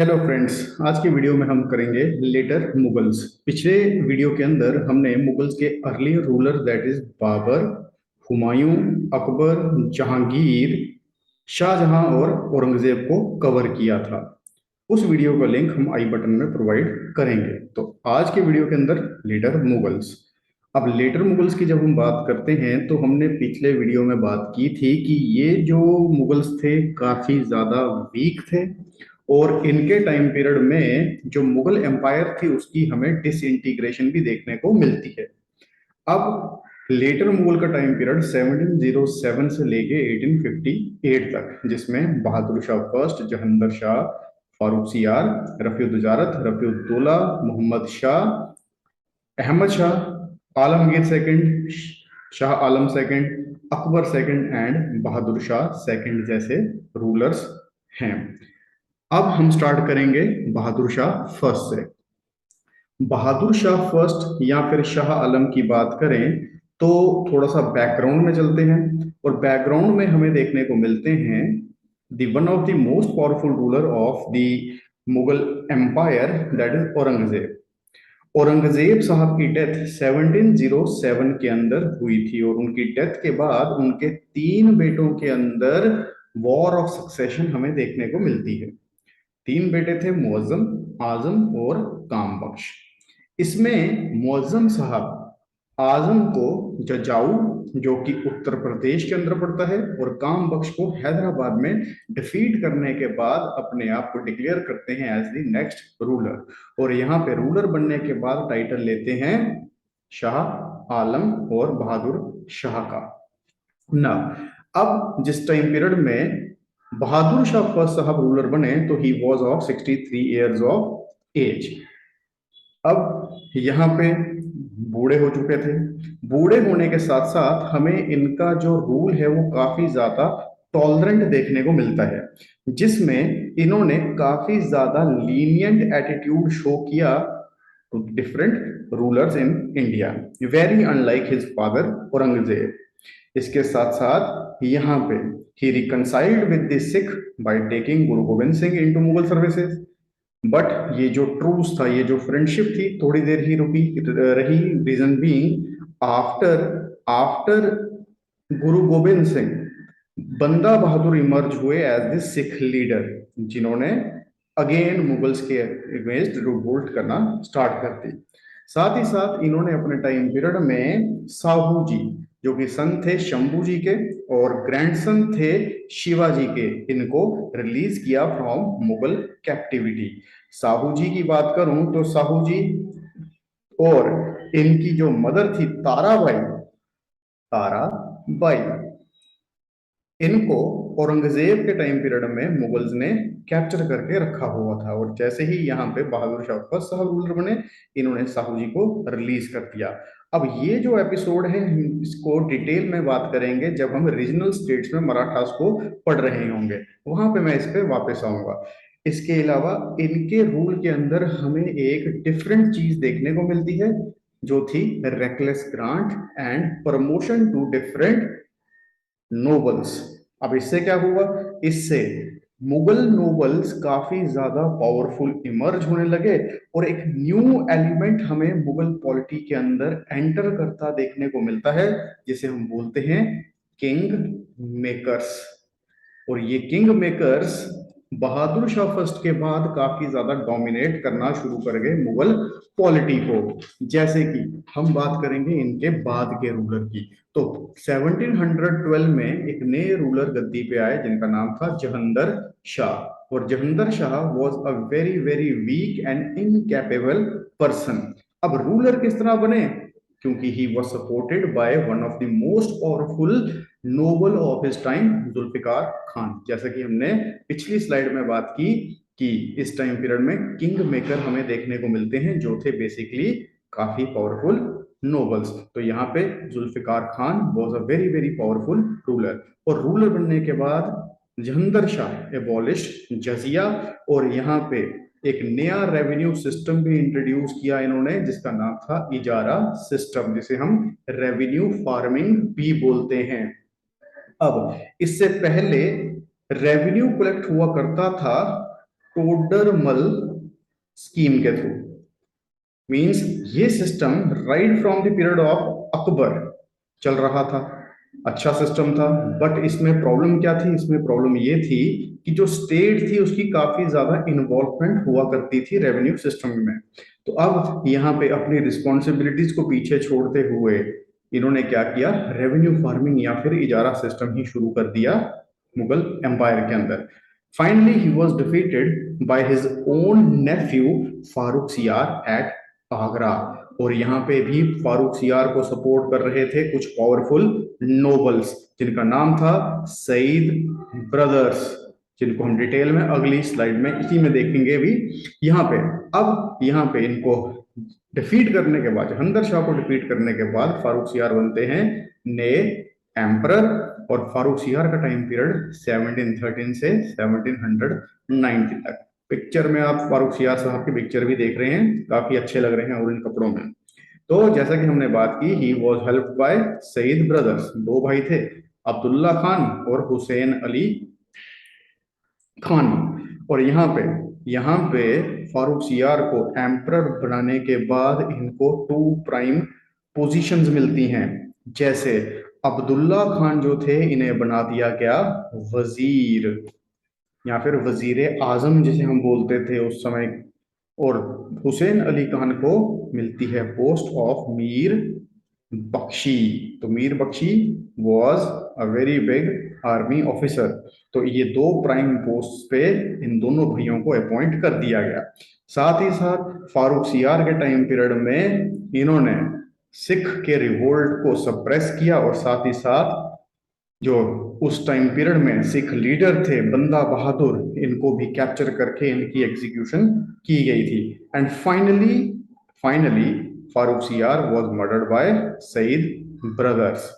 Hello friends. आज की video में हम करेंगे लेटर मुगल्स। पिछले वीडियो के अंदर हमने मुगल्स के early ruler that is Babur, Humayun, Akbar, Jahangir, Shahjahan और औरंगजेब को कवर किया था। उस वीडियो का लिंक हम आई बटन में प्रोवाइड करेंगे। तो आज के वीडियो के अंदर लेटर मुगल्स। अब लेटर मुगल्स की जब हम बात करते हैं तो हमने पिछले वीडियो में बात की थी कि ये जो मुगल्स थे काफी ज्यादा वीक थे और इनके टाइम पीरियड में जो मुगल एम्पायर थी उसकी हमें डिसइंटीग्रेशन भी देखने को मिलती है। अब लेटर मुगल का टाइम पीरियड 1707 से लेके 1858 तक, जिसमें Bahadur Shah first, Jahangir Shah, Farrukh Siyar, Rafiuddaula, Rafiuddaula, Mohammad Shah, Ahmad Shah, Alamgir second, Shah Alam second, Akbar second and Bahadur Shah second जैसे रूलर्स हैं। अब हम स्टार्ट करेंगे बहादुर शाह फर्स्ट से। बहादुर शाह फर्स्ट या फिर शाह आलम की बात करें तो थोड़ा सा बैकग्राउंड में चलते हैं और बैकग्राउंड में हमें देखने को मिलते हैं the one of the most powerful ruler of the Mughal empire that is Aurangzeb. Aurangzeb sahab की डेथ 1707 के अंदर हुई थी और उनकी डेथ के बाद उनके तीन बेटों के अंदर वॉर ऑफ सक्सेशन हमें देखने को मिलती है। तीन बेटे थे, मुअज्जम, आजम और काम बख्श। इसमें मुअज्जम साहब आजम को जजाऊ, जो कि उत्तर प्रदेश के अंदर पड़ता है, और काम बख्श को हैदराबाद में डिफीट करने के बाद अपने आप को डिक्लेयर करते हैं एज द नेक्स्ट रूलर। और यहाँ पे रूलर बनने के बाद टाइटल लेते हैं शाह आलम और बहादुर शाह का ना। अब जिस टाइम पीरियड में बहादुर शाह फर्स्ट साहब रूलर बने तो he was of 63 years of age. अब यहाँ पे बूढ़े हो चुके थे। बूढ़े होने के साथ साथ हमें इनका जो रूल है वो काफी ज्यादा टॉलरेंट देखने को मिलता है, जिसमें इन्होंने काफी ज्यादा लीनियंट एटीट्यूड शो किया to different rulers in India, very unlike his father Aurangzeb. इसके साथ साथ यहाँ पे ही reconciled with the Sikh by taking Guru Gobind Singh into Mughal services. But ये जो ट्रूस था, ये जो फ्रेंडशिप थी, थोड़ी देर ही रुकी रही। रीजन बीइंग आफ्टर आफ्टर गुरु गोविंद सिंह बंदा बहादुर इमर्ज हुए एज द सिख लीडर, जिन्होंने अगेन मुगल्स के अगेंस्ट रिवोल्ट करना स्टार्ट कर दी। साथ ही साथ इन्होंने अपने टाइम पीरियड में साहू जी, जो कि सन थे शंभू जी के और ग्रैंडसन थे शिवाजी के, इनको रिलीज किया फ्रॉम मुगल कैप्टिविटी। साहू जी की बात करूं तो साहू जी और इनकी जो मदर थी ताराबाई, ताराबाई, इनको औरंगजेब के टाइम पीरियड में मुगल्स ने कैप्चर करके रखा हुआ था। और जैसे ही यहाँ पे बहादुर शाह फर्स्ट साहब रूलर बने, इन्होंने साहू जी को रिलीज कर दिया। अब ये जो एपिसोड है हम इसको डिटेल में बात करेंगे जब हम रीजनल स्टेट्स में मराठास को पढ़ रहे होंगे, वहां पे मैं इस पे वापस आऊंगा। इसके अलावा इनके रूल के अंदर हमें एक डिफरेंट चीज देखने को मिलती है, जो थी reckless grant and promotion to different nobles. अब इससे क्या हुआ? इससे मुगल नोबल्स काफी ज्यादा पावरफुल इमर्ज होने लगे और एक न्यू एलिमेंट हमें मुगल पॉलिटी के अंदर एंटर करता देखने को मिलता है, जिसे हम बोलते हैं किंग मेकर्स। और ये किंग मेकर्स बहादुर शाह फर्स्ट के बाद काफी ज्यादा डोमिनेट करना शुरू कर गए मुगल पॉलिटी को। जैसे कि हम बात करेंगे इनके बाद के रूलर की, तो 1712 में एक नए रूलर गद्दी पे आए जिनका नाम था जहांगीर शाह। और Jahangir Shah was a very very weak and incapable person. अब रूलर किस तरह बने? क्योंकि he was supported by one of the most powerful noble of his time, Zulfiqar Khan. जैसा कि हमने पिछली स्लाइड में बात की कि इस टाइम पीरियड में किंग मेकर हमें देखने को मिलते हैं, जो थे बेसिकली काफी पावरफुल नोबल्स। तो यहाँ पे Zulfiqar Khan was a very very powerful ruler. और रूलर बनने के बाद जहांगीर शाह एबॉलिश्ड जजिया और यहाँ पे एक नया रेवेन्यू सिस्टम भी इंट्रोड्यूस किया इन्होंने, जिसका नाम था इजारा सिस्टम, जिसे हम रेवेन्यू फार्मिंग भी बोलते हैं। अब इससे पहले रेवेन्यू कलेक्ट हुआ करता था टोडरमल स्कीम के थ्रू। मींस ये system right from the period of Akbar चल रहा था, अच्छा सिस्टम था। बट इसमें प्रॉब्लम क्या थी? इसमें प्रॉब्लम ये थी कि जो स्टेट थी उसकी काफी ज्यादा इन्वॉल्वमेंट हुआ करती थी रेवेन्यू सिस्टम में। तो अब यहाँ पे अपनी रिस्पॉन्सिबिलिटीज को पीछे छोड़ते हुए इन्होंने क्या किया? रेवेन्यू फार्मिंग या फिर इजारा सिस्टम ही शुरू कर दिया मुगल एम्पायर के अंदर। Finally he was defeated by his own nephew Farrukh Siyar at Agra. और यहाँ पे भी फारूक सियार को सपोर्ट कर रहे थे कुछ पावरफुल नोबल्स जिनका नाम था सईद ब्रदर्स, जिनको हम डिटेल में अगली स्लाइड में इसी में देखेंगे भी। यहाँ पे अब यहाँ पे इनको डिफीट करने के बाद, जहांगीर शाह को डिफीट करने के बाद फारूक सियार बनते हैं नए एम्परर। और फारूक सियार का टाइम पीरियड 1713 से 1790 तक। पिक्चर में आप फारूक सियार साहब की पिक्चर भी देख रहे हैं, काफी अच्छे लग रहे हैं और इन कपड़ों में। तो जैसा कि हमने बात की, he was help by Sayyid brothers, दो भाई थे, अब्दुल्ला खान और हुसैन अली खान। और यहाँ पे फारूक सियार को एम्परर बनाने के बाद इनको टू प्राइम पोजीशंस मिलती हैं। जैसे अब्दुल्ला खान जो थे, इन्हें बना दिया गया वजीर या फिर वजीर आजम जिसे हम बोलते थे उस समय। और हुसैन अली खान को मिलती है पोस्ट ऑफ मीर बख्शी। तो Mir Bakhshi was a very big army officer. तो ये दो प्राइम पोस्ट पे इन दोनों भाइयों को अपॉइंट कर दिया गया। साथ ही साथ फारूक सियार के टाइम पीरियड में इन्होंने सिख के रिवोल्ट को सप्रेस किया और साथ ही साथ जो उस टाइम पीरियड में सिख लीडर थे बंदा बहादुर, इनको भी कैप्चर करके इनकी एग्जीक्यूशन की गई थी। And finally Farrukh Siyar was murdered by Sayyid brothers.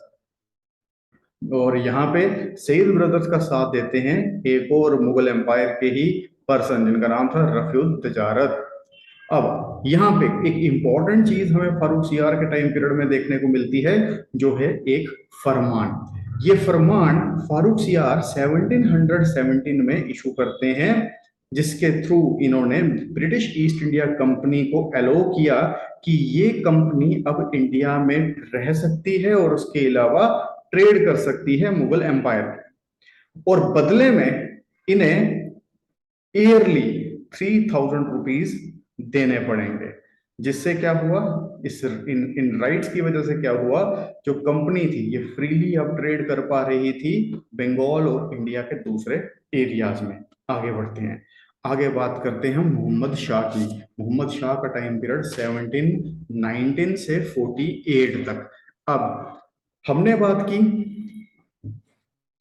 और यहाँ पे सईद ब्रदर्स का साथ देते हैं एक और मुगल एम्पायर के ही पर्सन जिनका नाम था रफीउद तजारत। अब यहाँ पे एक इंपॉर्टेंट चीज हमें फारूक सियार के टाइम पीरियड में देखने को मिलती है, जो है एक फरमान। ये फरमान फारूक सियार 1717 में इशू करते हैं, जिसके थ्रू इन्होंने ब्रिटिश ईस्ट इंडिया कंपनी को अलो किया कि ये कंपनी अब इंडिया में रह सकती है और उसके अलावा ट्रेड कर सकती है मुगल एम्पायर। और बदले में इन्हें ईयरली 3000 रुपीज देने पड़ेंगे। जिससे क्या हुआ, इस इन राइट्स की वजह से क्या हुआ, जो कंपनी थी ये फ्रीली अब ट्रेड कर पा रही थी बंगाल और इंडिया के दूसरे एरियाज में। आगे बढ़ते हैं, आगे बात करते हैं मोहम्मद शाह की। मोहम्मद शाह का टाइम पीरियड 1719 से 48 तक। अब हमने बात की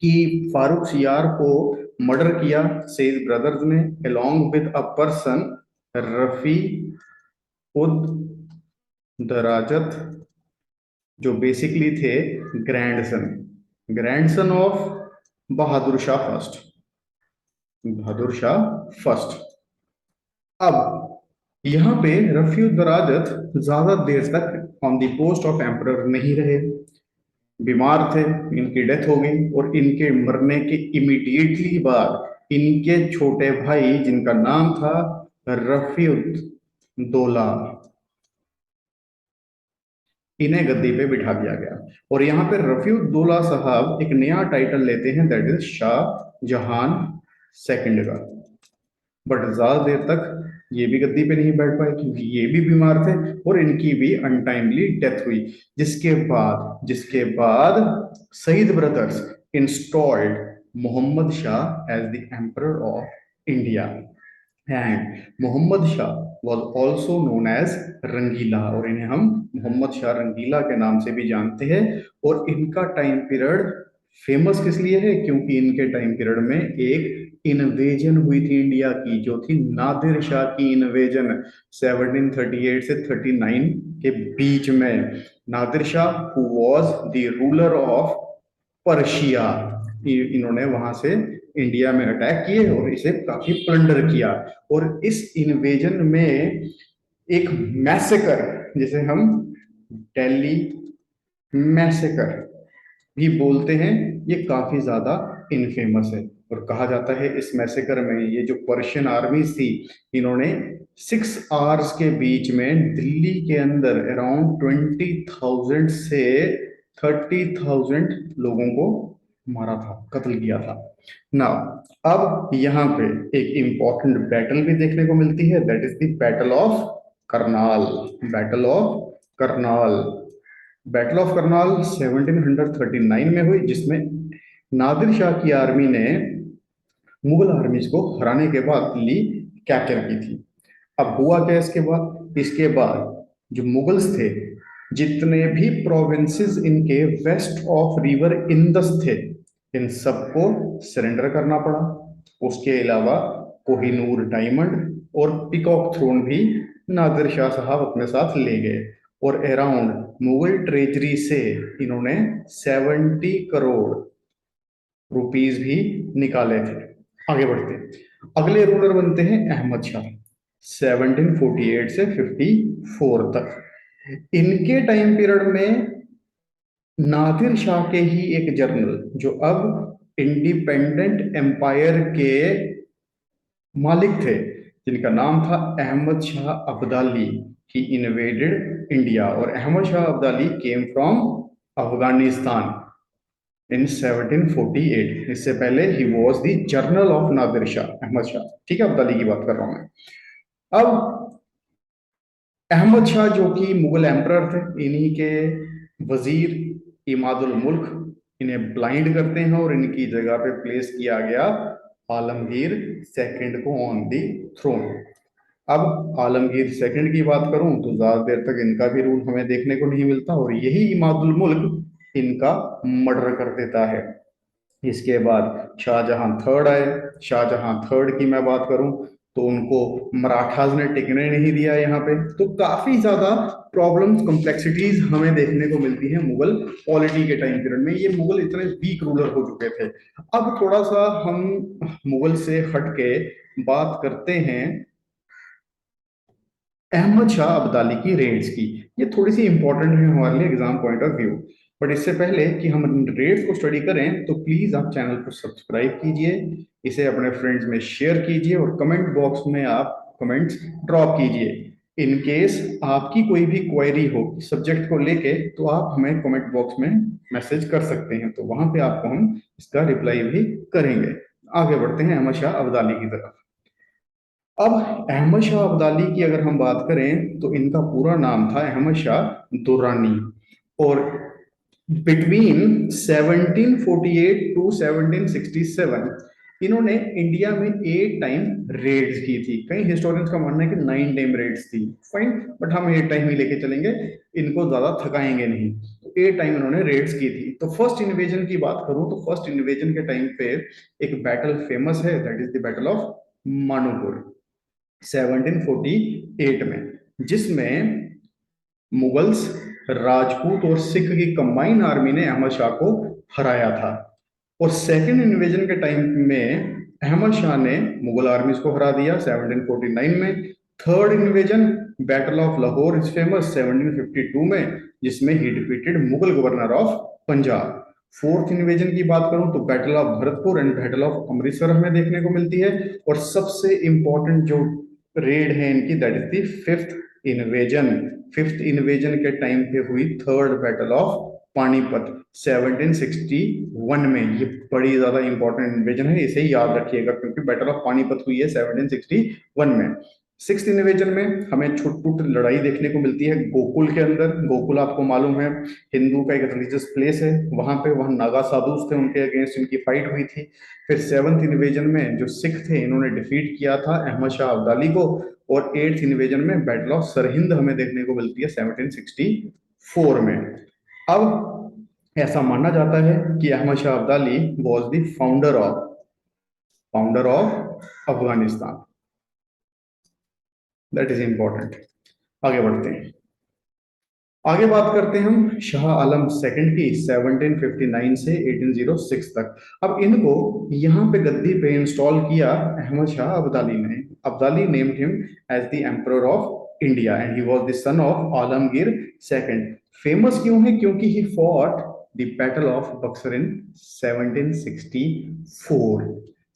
कि फारूक सियार को मर्डर किया सईद ब्रदर्स ने along with a person Rafi उद दराजत, जो बेसिकली थे grandson of Bahadur Shah first. Bahadur Shah first. अब यहाँ पे रफी उद दराजत ज्यादा देर तक on the post of emperor नहीं रहे, बीमार थे, इनकी डेथ हो गई। और इनके मरने के इमीडिएटली बाद इनके छोटे भाई जिनका नाम था रफीउद्दौला, इन्हें गद्दी पे बिठा दिया गया। और यहाँ पे रफीउद्दौला साहब एक नया टाइटल लेते हैं, दैट इज शाह जहान सेकंड का। बट ज्यादा देर तक ये भी गद्दी पे नहीं बैठ पाए क्योंकि ये भी बीमार थे और इनकी भी अनटाइमली डेथ हुई। जिसके बाद Sayyid brothers installed Mohammad Shah as the emperor of India. And Mohammad Shah was also known as Rangila, और इन्हें हम मोहम्मद शाह रंगीला के नाम से भी जानते हैं। और इनका टाइम पीरियड फेमस किस लिए है, क्योंकि इनके टाइम पीरियड में एक इन्वेजन हुई थी इंडिया की, जो थी नादिर शाह की इन्वेजन 1738 से 39 के बीच में। Nadir Shah who was the ruler of Persia, इन्होंने वहां से इंडिया में अटैक किए और इसे काफी प्लंडर किया। और इस इन्वेजन में एक मैसेकर, जिसे हम दिल्ली मैसेकर भी बोलते हैं, ये काफी ज्यादा इनफेमस है। और कहा जाता है इस मैसेकर में ये जो पर्शियन आर्मी थी, इन्होंने 6 आवर्स के बीच में दिल्ली के अंदर अराउंड 20,000 से 30,000 लोगों को मारा था, कत्ल किया था ना। अब यहाँ पे एक इंपॉर्टेंट बैटल भी देखने को मिलती है, that is the battle of Karnal. Battle of Karnal, battle of Karnal 1739 में हुई, जिसमें नादिर शाह की आर्मी ने मुगल आर्मीज को हराने के बाद दिल्ली कैप्चर की थी। अब हुआ क्या इसके बाद जो मुगल्स थे, जितने भी प्रोविंसेस इनके वेस्ट ऑफ रिवर इंदस थे, इन सबको सरेंडर करना पड़ा। उसके अलावा कोहिनूर डायमंड और पिकॉक थ्रोन भी नादिर शाह साहब अपने साथ ले गए, और अराउंड मुगल ट्रेजरी से इन्होंने 70 करोड़ रुपीस भी निकाले थे। आगे बढ़ते हैं, अगले रूलर बनते हैं अहमद शाह, 1748 से 54 तक। इनके टाइम पीरियड में नादिर शाह के ही एक जनरल, जो अब इंडिपेंडेंट एम्पायर के मालिक थे, जिनका नाम था Ahmad Shah Abdali, he invaded India. और Ahmad Shah Abdali came from Afghanistan in 1748। इससे पहले he was the general of Nadir Shah, Ahmad Shah. ठीक है, अब्दाली की बात कर रहा हूं मैं। अब अहमद शाह जो कि मुगल एम्परर थे, इन्हीं के वजीर इमादुल मुल्क इन्हें ब्लाइंड करते हैं और इनकी जगह पे प्लेस किया गया आलमगीर सेकंड को ऑन दी थ्रोन। अब आलमगीर सेकंड की बात करूं तो ज्यादा देर तक इनका भी रूल हमें देखने को नहीं मिलता, और यही इमादुल मुल्क इनका मर्डर कर देता है। इसके बाद शाहजहां थर्ड आए। शाहजहां थर्ड की मैं बात करूं तो उनको मराठास ने टिकने नहीं दिया यहाँ पे। तो काफी ज्यादा प्रॉब्लम्स, कॉम्प्लेक्सिटीज हमें देखने को मिलती हैं मुगल पॉलिटी के टाइम पीरियड में। ये मुगल इतने वीक रूलर हो चुके थे। अब थोड़ा सा हम मुगल से हट के बात करते हैं अहमद शाह अब्दाली की रेड्स की। ये थोड़ी सी इंपॉर्टेंट है हमारे लिए exam point of view. But इससे पहले कि हम रेड्स को स्टडी करें तो प्लीज आप चैनल को सब्सक्राइब कीजिए, इसे अपने फ्रेंड्स में शेयर कीजिए, और कमेंट बॉक्स में आप कमेंट्स ड्रॉप कीजिए। इन केस आपकी कोई भी क्वेरी हो सब्जेक्ट को लेके तो आप हमें कमेंट बॉक्स में मैसेज कर सकते हैं, तो वहां पे आपको हम इसका रिप्लाई भी करेंगे। आगे बढ़ते हैं अहमद शाह अब्दाली की तरफ। अब अहमद शाह अब्दाली की अगर हम बात करें तो इनका पूरा नाम था अहमद शाह दुर्रानी, और बिटवीन 1748 टू 1767 इन्होंने इंडिया में 8 टाइम रेड्स की थी। कई हिस्टोरियंस का मानना है कि 9 टाइम रेड्स थी, फाइन, बट हम 8 टाइम ही लेके चलेंगे, इनको ज्यादा थकाएंगे नहीं। तो 8 टाइम इन्होंने रेड्स की थी। तो फर्स्ट इन्वेजन की बात करूं तो फर्स्ट इन्वेजन के टाइम पे एक बैटल फेमस है, that is the battle of Manupur 1748 में, जिसमें मुगल्स, राजपूत और सिख की कंबाइन आर्मी ने अहमद शाह को हराया था। और सेकेंड इन्वेजन के टाइम में अहमद शाह ने मुगल आर्मीज को हरा दिया 1749 में। Third invasion battle of Lahore is famous 1752 में, जिसमें ही defeated Mughal governor of Punjab. Fourth invasion की बात करूं तो battle of Bharatpur and battle of Amritsar हमें देखने को मिलती है। और सबसे इंपॉर्टेंट जो रेड है इनकी, that is the fifth invasion. Fifth invasion के टाइम पे हुई थर्ड बैटल ऑफ पानीपत 1761 में। ये बड़ी ज्यादा इंपॉर्टेंट इन्वेजन है, इसे याद रखिएगा, क्योंकि बैटल ऑफ पानीपत हुई है 1761 में। सिक्स्थ इन्वेजन में हमें छुट पुट लड़ाई देखने को मिलती है गोकुल के अंदर। गोकुल आपको मालूम है हिंदू का एक रिलीजियस प्लेस है, वहां नागा साधुस थे, उनके अगेंस्ट इनकी फाइट हुई थी। फिर सेवंथ इन्वेजन में जो सिख थे इन्होंने डिफीट किया था अहमद शाह अब्दाली को। और एट्थ इन्वेजन में बैटल ऑफ सरहिंद हमें देखने को मिलती है 1764 में। अब ऐसा माना जाता है कि Ahmad Shah Abdali was the founder of Afghanistan. That is important. आगे बढ़ते हैं, आगे बात करते हैं हम शाह आलम सेकंड की 1759 से 1806 तक। अब इनको यहाँ पे गद्दी पे इंस्टॉल किया अहमद शाह अब्दाली ने। Abdali named him as the emperor of India and he was the son of Alamgir second. Famous क्यों है? क्योंकि he fought the battle of Buxar in 1764।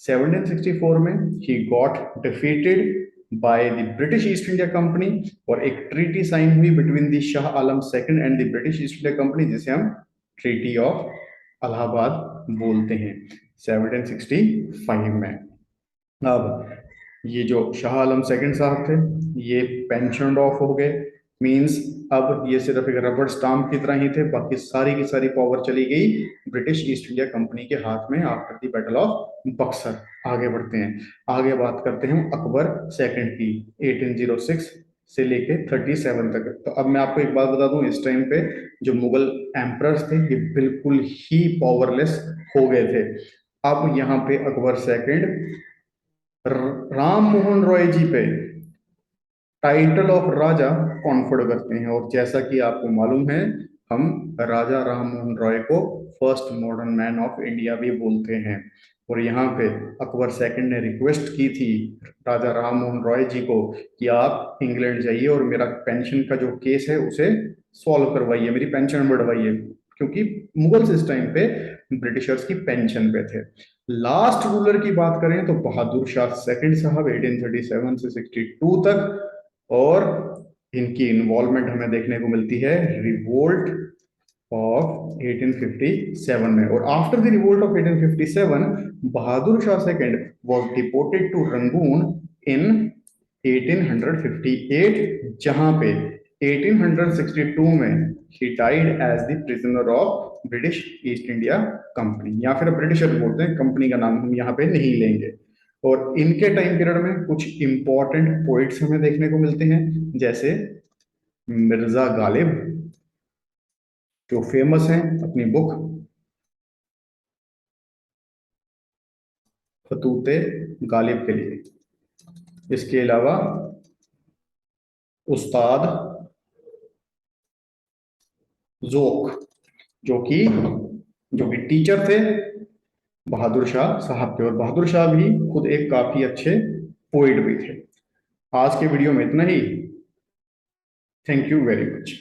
1764 में he got defeated by the British East India Company, और एक treaty sign हुई between the Shah Alam second and the British East India Company, जिसे हम treaty of Allahabad बोलते हैं 1765 में। अब ये जो शाह आलम सेकंड साहब थे, ये पेंशन ऑफ हो गए, मींस अब ये सिर्फ एक रबड़ स्टाम्प की तरह ही थे, बाकी सारी की सारी पावर चली गई ब्रिटिश ईस्ट इंडिया कंपनी के हाथ में after the battle of Buxar. आगे बढ़ते हैं, आगे बात करते हैं अकबर सेकंड की 1806 से लेके 37 तक। तो अब मैं आपको एक बात बता दूं, इस टाइम पे जो मुगल एम्परर्स थे ये बिल्कुल ही पावरलेस हो गए थे। अब यहाँ पे अकबर सेकंड राम मोहन रॉय जी पे टाइटल ऑफ राजा कॉन्फर्ड करते हैं, और जैसा कि आपको मालूम है हम राजा राम मोहन रॉय को first modern man of India भी बोलते हैं। और यहाँ पे अकबर सेकंड ने रिक्वेस्ट की थी राजा राम मोहन रॉय जी को कि आप इंग्लैंड जाइए और मेरा पेंशन का जो केस है उसे सॉल्व करवाइए, मेरी पेंशन बढ़वाइए, क्योंकि मुगल्स इस टाइम पे ब्रिटिशर्स की पेंशन पे थे। लास्ट रूलर की बात करें तो बहादुर शाह सेकंड साहब 1837 से 62 तक, और इनकी इन्वॉल्वमेंट हमें देखने को मिलती है रिवोल्ट ऑफ 1857 में। और after the revolt of 1857 Bahadur Shah second was deported to Rangoon in 1858, जहां पे 1862 में he died as the prisoner of British East India Company, या फिर ब्रिटिशर बोलते हैं, कंपनी का नाम हम यहाँ पे नहीं लेंगे। और इनके टाइम पीरियड में कुछ इंपॉर्टेंट पोइट्स हमें देखने को मिलते हैं, जैसे मिर्जा गालिब, जो फेमस हैं अपनी बुक फतूते गालिब के लिए। इसके अलावा उस्ताद जोक, जो कि टीचर थे बहादुर शाह साहब के, और बहादुर शाह भी खुद एक काफी अच्छे पोइट भी थे। आज के वीडियो में इतना ही। Thank you very much.